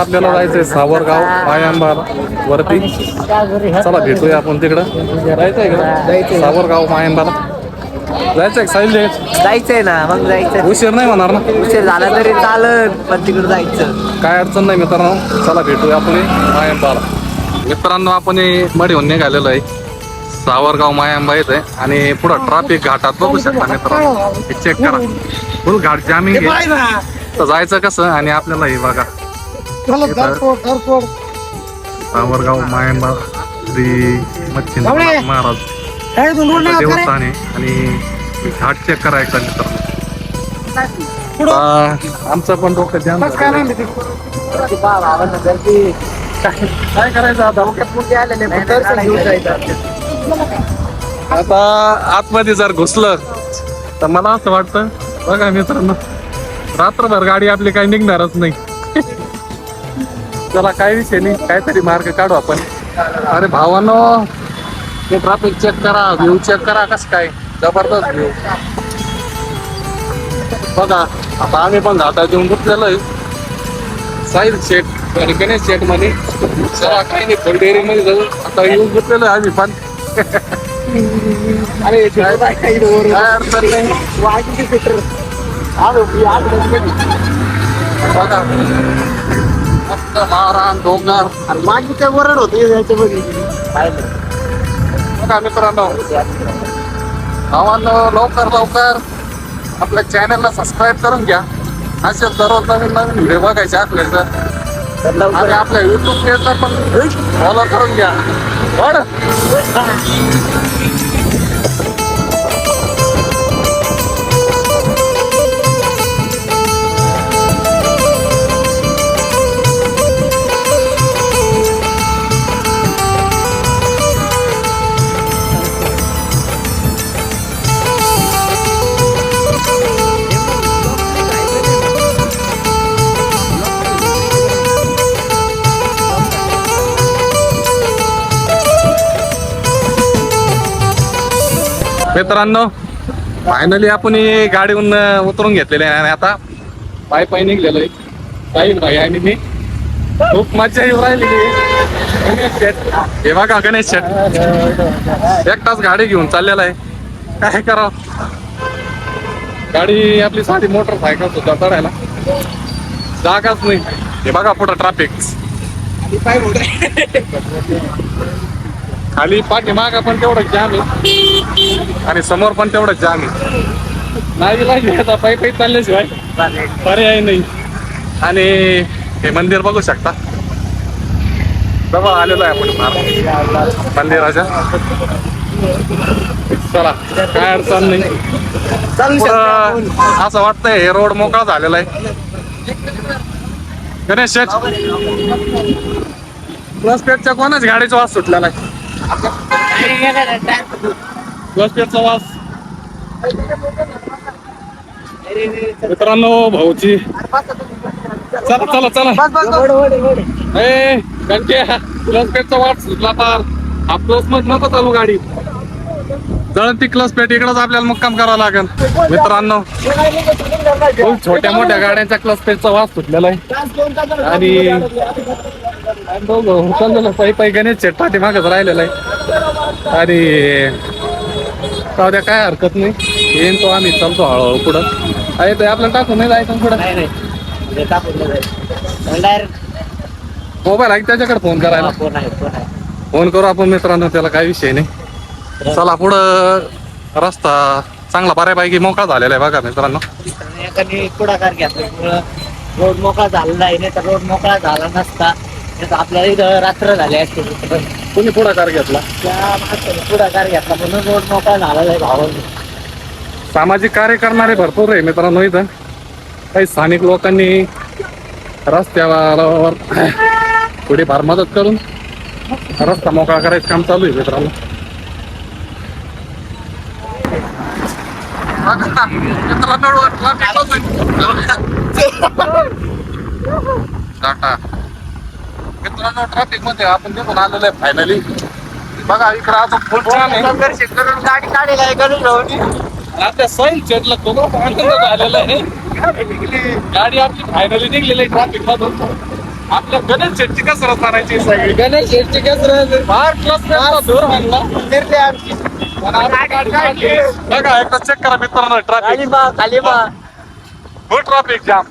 आपल्याला जायचंय सावरगाव मायांबार वरती. चला भेटूया आपण तिकडं. जायचंय का सावरगाव मायांबार? जायचंय साहिल? जायचंय ना, मग जायचं. उशीर नाही होणार ना? उशीर झाला तरी चालत, पण तिकडे जायचं. काय अडचण नाही मित्रांनो. चला भेटूया आपण मायांबार. मित्रांनो आपण मढी होऊन निघालेलो आहे. सावरगाव मायांबा येते आणि पुढं ट्रॅफिक घाटात बघू शकता मित्रांनो. चेक करा, फुल घाट जामिंग आहे. तर जायचं कसं आणि आपल्याला हे बघा सावरगाव मायांबा श्री मच्छिंद्रनाथ महाराज देवस्थान आहे आणि घाट चेक करा एकदा मित्रांनो. आमचं पण डोकं जाम झालं. काय करायचं आता आतमध्ये जर घुसलं तर मला असं वाटतं बघा मित्रांनो, रात्रभर गाडी आपली काही निघणारच नाही. चला काही विषय नाही, काहीतरी मार्ग काढू आपण. अरे भावानो, ते ट्रॅफिक चेक करा, व्ह्यू चेक करा, कसं काय जबरदस्त व्ह्यू बघा. आता आम्ही पण घाटात येऊन गुंतलेलो आहे. साहिल शेट आणि गणेश शेट मध्ये चला काही नाही, फुल डेअरी मध्ये जाऊ. आता येऊन गुंतलेलो आहे आम्ही पण. अरे काय अडचण नाही. बघा मस्त मारान डोंगर आणि मागे काय वरड होते याच्यामध्ये. बघा मित्रांनो, आव्हानं लवकर लवकर आपल्या चॅनलला सबस्क्राईब करून घ्या. असे दररोज नवीन नवीन व्हिडिओ बघायचे आपल्याला. आणि आपल्या युट्यूब पेजला पण फॉलो करून घ्या. मित्रांनो फायनली आपण गाडीहून उतरून घेतलेले आहे आणि आता पाय पाय निघलेलो आहे. साहिल भाई आणि मी खूप मजा येऊ राहिली. गणेश शेट हे बघा, गणेश शेट एकटाच गाडी घेऊन चाललेला आहे. काय करावं, गाडी आपली साधी मोटरसायकल सुद्धा चढायला जागाच नाही. हे बघा पुढं ट्रॅफिक, खाली पाठीमागा पण तेवढं जाम आहे आणि समोर पण तेवढं जाम आहे. नाही लागली आता पायी पायी चालल्याशिवाय पर्याय नाही. आणि हे मंदिर बघू शकता, जवळ आलेलो आहे आपण मंदिराच्या. चला काय अडचण नाही. असं वाटतंय हे रोड मोकळा झालेला आहे. गणेश शेठ, प्लस पेटच्या कोणाच गाडीचा वास सुटलेला आहे? प्लस पेटचा वास मित्रांनो भाऊची. चला चला चला प्लस पेटचा वास सुटला तर हा प्लस मध्ये नको चालू गाडी. जळती क्लच पेट इकडंच आपल्याला मुक्काम करावा लागेल मित्रांनो. खूप छोट्या मोठ्या गाड्यांचा क्लच पेटचा वास सुटलेला आहे आणि पायी पायी गणेश शेट पाठीमागच राहिलेला आहे. आणि द्या काय हरकत नाही, येईन तो आम्ही चालतो हळूहळू पुढं. आहे ते आपल्याला टाकून नाही जायचं पुढं. मोबाईल आहे त्याच्याकडे फोन करायला. फोन करू आपण मित्रांनो, त्याला काही विषय नाही. चला पुढं रस्ता चांगला बऱ्यापैकी मोकळा झालेला आहे बघा मित्रांनो. पुढाकार घेतला, रोड मोकळा झालेला आहे. नाही तर रोड मोकळा झाला नसता आपल्याला इथं रात्र झाली असते. कोणी पुढाकार घेतला? पुढाकार घेतला म्हणून रोड मोकळा झालेला आहे भावांनी. सामाजिक कार्य करणारे भरपूर आहे मित्रांनो इथं. काही स्थानिक लोकांनी रस्त्यावर थोडीफार मदत करून रस्ता मोकळा करायचं काम चालू आहे मित्रांनो. मित्रांनो ट्रॅफिक मध्ये आपण तिथून आलेलो आहे फायनली. बघा इकडं अजून फुल जाम आहे. गाडी काढेल आहे आता सैल चेटला खूप आनंद झालेला आहे. गाडी आपली फायनली निघलेली आहे ट्रॅफिक मधून. आपल्या गणेश शेट्टी कसरत करायची सगळी गणेश शेटची कसरत फार क्लास दूर म्हणला फिरते आमची पण आपण गाडी काढली. बघा एकदा चेक करा मित्रांनो ट्रॅफिक खाली बा फुल ट्रॅफिक जाम.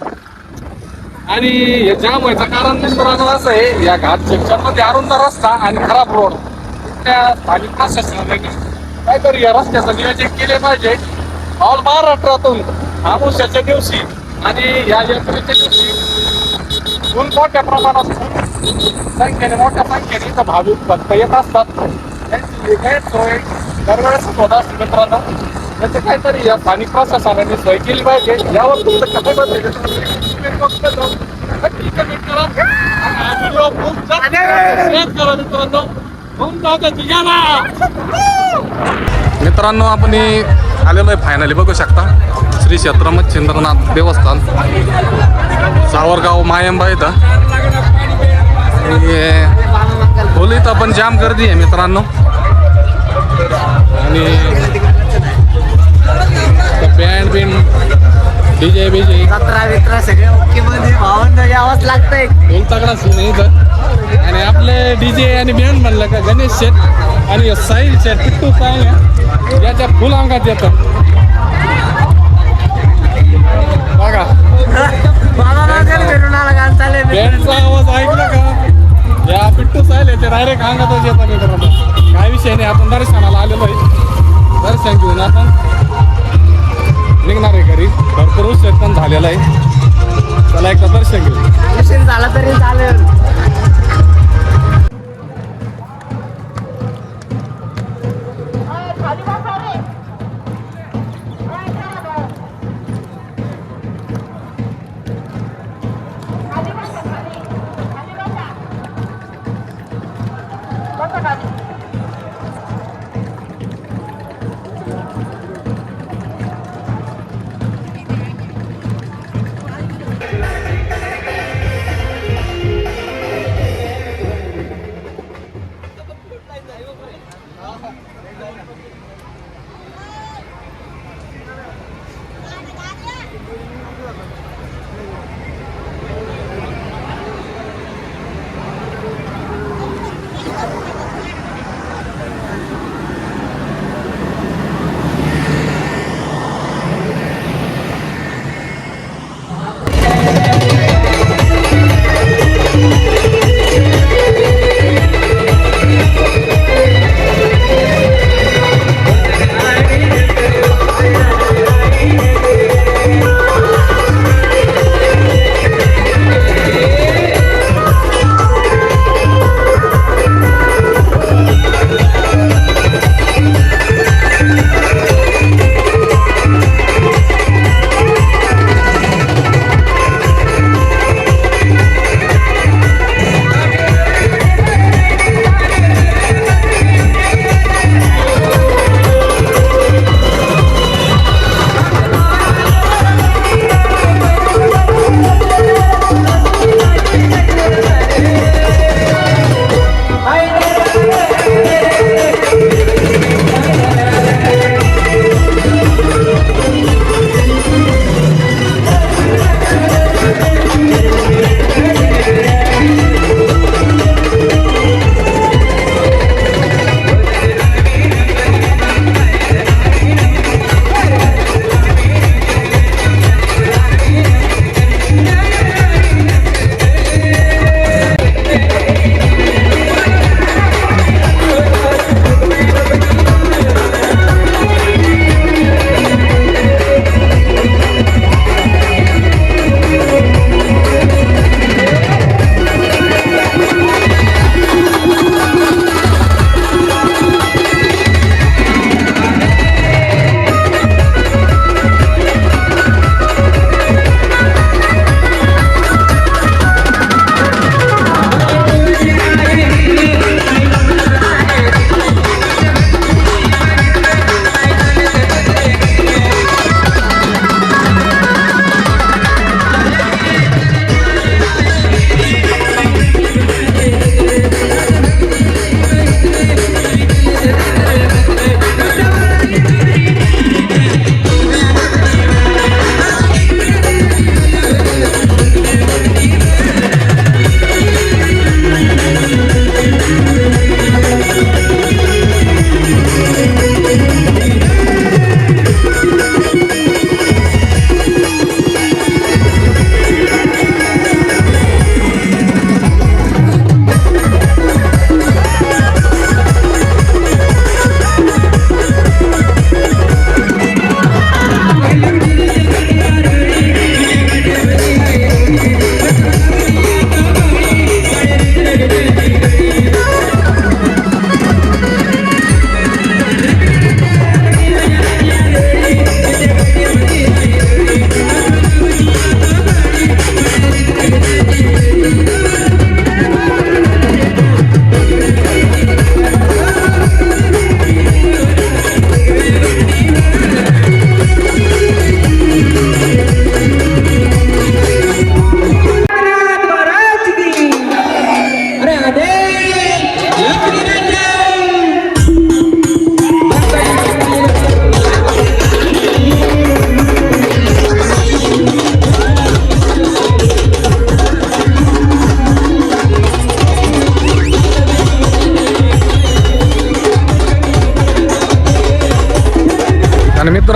आणि हे जाम व्हायचं कारण मित्रांनो असं आहे या घाट सेक्शन मध्ये अरुंद रस्ता आणि खराब रोड त्या स्थानिक प्रशासनाने काहीतरी या रस्त्याचं नियोजन केले पाहिजे. ऑल महाराष्ट्रातून अमावस्याच्या दिवशी आणि या यात्रेच्या दिवशी फुल मोठ्या प्रमाणात मोठ्या संख्येने इथं भाविक भक्त येत असतात. त्यांची गैरसोय दरवेळेस होत असते मित्रांनो. त्याचे काहीतरी या स्थानिक प्रशासनाने सोय केली पाहिजे. यावर तुमचं काय मत आहे? नक्की कमेंट करा आणि हा व्हिडिओ खूप जास्त शेअर करा मित्रांनो. होऊन जाऊ द्या तुझ्याला. मित्रांनो आपण आलेलो आहे फायनली बघू शकता श्री क्षेत्र मच्छिंद्रनाथ देवस्थान सावरगाव मायंबा इथं. खोली इथं पण जाम गर्दी आहे मित्रांनो. आणि बँड बिंड डीजे बीजे जत्रा बित्रा सगळे ओके मध्ये भावंड यावंच लागतंय. ढोल तगडा सीन आहे इथं. आणि आपले डीजे आणि बँड म्हणलं का गणेश शेट आणि साहिल शेट पिट्टू साहिल याच्या फुल अंगात येतात. बघा फिरून आला गाण चालेल बँडचा आवाज ऐकला का या पिट्टू साहिल याच्या डायरेक्ट अंगातच येतात मित्रांनो. काय विषय नाही आपण दर्शनाला आलेलो आहे. दर्शन घेऊन आपण निघणार आहे घरी. भरपूर उशीर पण झालेला आहे. चला एकदा दर्शन घेऊ. उशीर झाला तरी चालेल.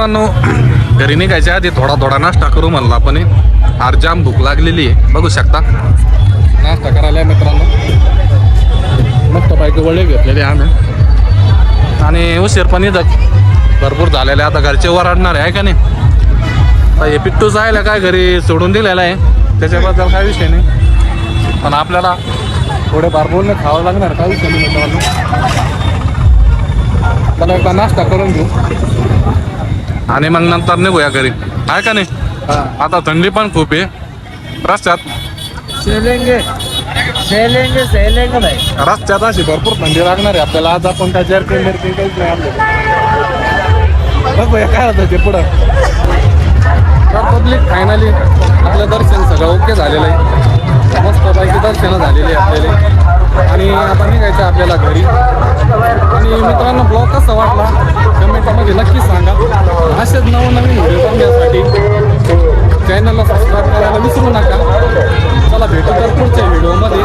मित्रांनो घरी निघायच्या आधी थोडा थोडा नाश्ता करू म्हणला आपण. आज जाम भूक लागलेली आहे, बघू शकता. नाश्ता करायला मित्रांनो मस्त पैकी वडे घेतलेले आम्ही. आणि उशीर पण इथं भरपूर झालेले. आता घरचे वराडणार आहे का नाही. आता हे पिट्टू जायला काय घरी सोडून दिलेला आहे, त्याच्याबद्दल काय विषय नाही. पण आपल्याला थोडेफार बोलणं खावं लागणार, काय विषय नाही मित्रांनो. त्याला एकदा नाश्ता करून घेऊ आणि मग नंतर निघूया घरी, आहे का नाही. आता थंडी पण खूप आहे रस्त्यात. सेलेंगे भाई. रस्त्यात अशी भरपूर थंडी लागणार आहे आपल्याला. आज आपण काय जर्किन बिर्किन काहीच नाही आणलं. बघूया काय होतं ते पुढं. पब्लिक फायनली आपलं दर्शन सगळं ओके झालेलं आहे. मस्तपैकी दर्शनं झालेली आहे आपल्याला. आणि आता निघायचं आपल्याला घरी. आणि मित्रांनो ब्लॉग कसा वाटला कमेंटमध्ये नक्की सांगा. असेच नवनवीन व्हिडिओ बघण्यासाठी चॅनलला सबस्क्राईब करायला विसरू नका. चला भेटू तर पुढच्या व्हिडिओमध्ये.